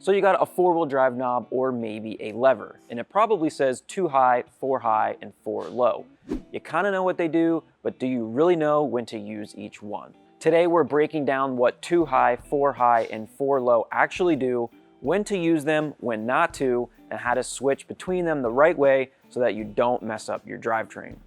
So you got a 4-wheel drive knob or maybe a lever, and it probably says 2 high, 4 high, and 4 low. You kind of know what they do, but do you really know when to use each one? Today we're breaking down what 2 high, 4 high, and 4 low actually do, when to use them, when not to, and how to switch between them the right way so that you don't mess up your drivetrain.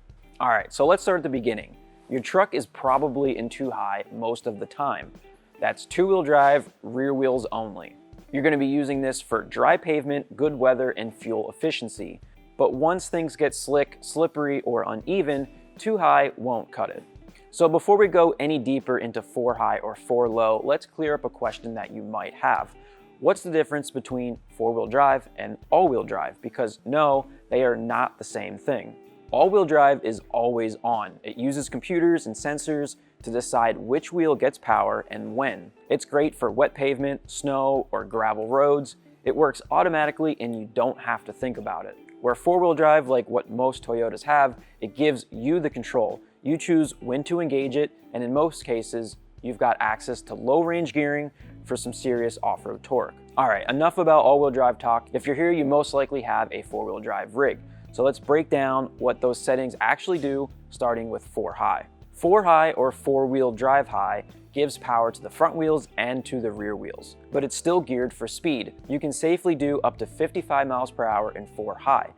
All right, so let's start at the beginning. Your truck is probably in 2 high most of the time. That's 2-wheel drive, rear wheels only. You're going to be using this for dry pavement, good weather, and fuel efficiency. But once things get slick, slippery, or uneven, 2 high won't cut it. So before we go any deeper into 4 high or 4 low, let's clear up a question that you might have. What's the difference between 4-wheel drive and all-wheel drive? Because no, they are not the same thing. All-wheel drive is always on. It uses computers and sensors to decide which wheel gets power and when. It's great for wet pavement, snow, or gravel roads. It works automatically and you don't have to think about it. Where 4-wheel drive, like what most Toyotas have, it gives you the control. You choose when to engage it, and in most cases, you've got access to low-range gearing for some serious off-road torque. All right, enough about all-wheel drive talk. If you're here, you most likely have a 4-wheel drive rig. So let's break down what those settings actually do, starting with 4 high. 4 high or 4-wheel drive high gives power to the front wheels and to the rear wheels, but it's still geared for speed. You can safely do up to 55 miles per hour in 4 high.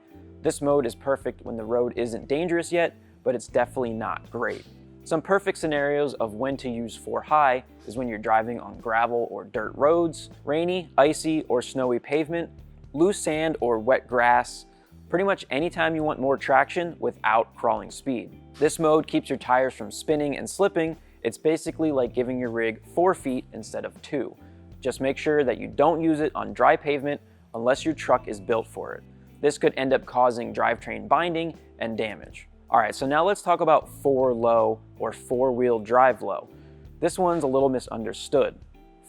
This mode is perfect when the road isn't dangerous yet, but it's definitely not great. Some perfect scenarios of when to use 4 high is when you're driving on gravel or dirt roads, rainy, icy, or snowy pavement, loose sand or wet grass, pretty much anytime you want more traction without crawling speed. This mode keeps your tires from spinning and slipping. It's basically like giving your rig 4 feet instead of 2. Just make sure that you don't use it on dry pavement unless your truck is built for it. This could end up causing drivetrain binding and damage. All right, so now let's talk about 4 low or 4-wheel drive low. This one's a little misunderstood.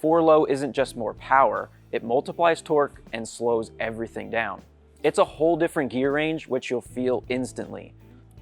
4 low isn't just more power, it multiplies torque and slows everything down. It's a whole different gear range, which you'll feel instantly.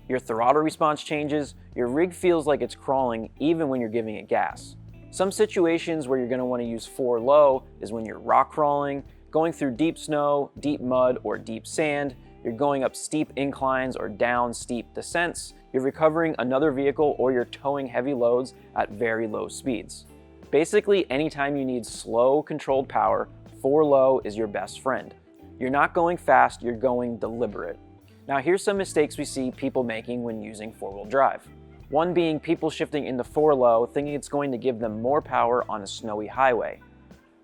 Your throttle response changes, your rig feels like it's crawling even when you're giving it gas. Some situations where you're going to want to use 4 low is when you're rock crawling, going through deep snow, deep mud, or deep sand. You're going up steep inclines or down steep descents, you're recovering another vehicle, or you're towing heavy loads at very low speeds. Basically, anytime you need slow, controlled power, 4 low is your best friend. You're not going fast, you're going deliberate. Now here's some mistakes we see people making when using 4-wheel drive. One being people shifting into 4 low thinking it's going to give them more power on a snowy highway.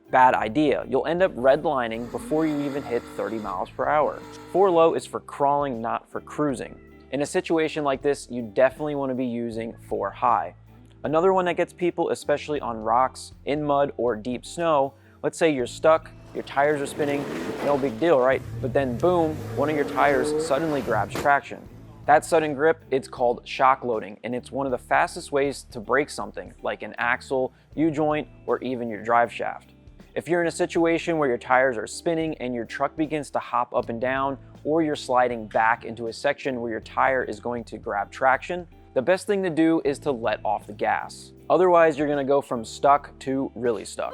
Bad idea. You'll end up redlining before you even hit 30 miles per hour. 4 low is for crawling, not for cruising. In a situation like this, you definitely want to be using 4 high. Another one that gets people, especially on rocks, in mud, or deep snow, let's say you're stuck, your tires are spinning, no big deal, right? But then boom, one of your tires suddenly grabs traction. That sudden grip, it's called shock loading, and it's one of the fastest ways to break something, like an axle, U-joint, or even your drive shaft. If you're in a situation where your tires are spinning and your truck begins to hop up and down, or you're sliding back into a section where your tire is going to grab traction, the best thing to do is to let off the gas. Otherwise, you're gonna go from stuck to really stuck.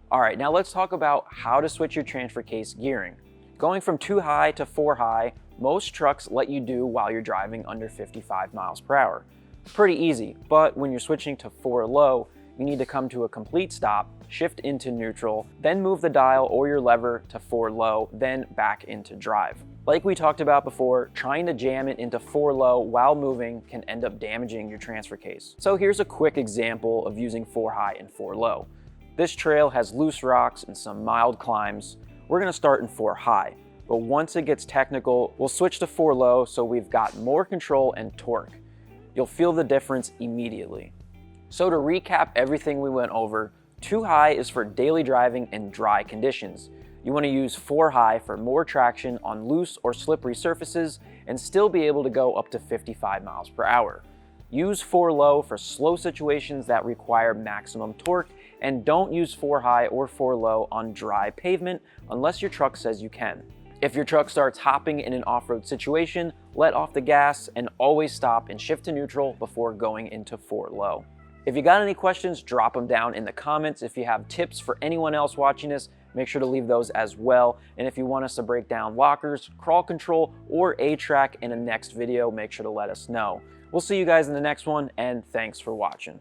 All right, now let's talk about how to switch your transfer case gearing. Going from 2 high to 4 high, most trucks let you do while you're driving under 55 miles per hour. Pretty easy, but when you're switching to 4 low, you need to come to a complete stop, shift into neutral, then move the dial or your lever to 4 low, then back into drive. Like we talked about before, trying to jam it into 4 low while moving can end up damaging your transfer case. So here's a quick example of using 4 high and 4 low. This trail has loose rocks and some mild climbs. We're gonna start in 4 high, but once it gets technical, we'll switch to 4 low so we've got more control and torque. You'll feel the difference immediately. So to recap everything we went over, 2 high is for daily driving in dry conditions. You want to use 4 high for more traction on loose or slippery surfaces and still be able to go up to 55 miles per hour. Use 4 low for slow situations that require maximum torque, and don't use 4 high or 4 low on dry pavement unless your truck says you can. If your truck starts hopping in an off-road situation, let off the gas and always stop and shift to neutral before going into 4 low. If you got any questions, drop them down in the comments. If you have tips for anyone else watching this, make sure to leave those as well. And if you want us to break down lockers, crawl control, or A-track in a next video, make sure to let us know. We'll see you guys in the next one, and thanks for watching.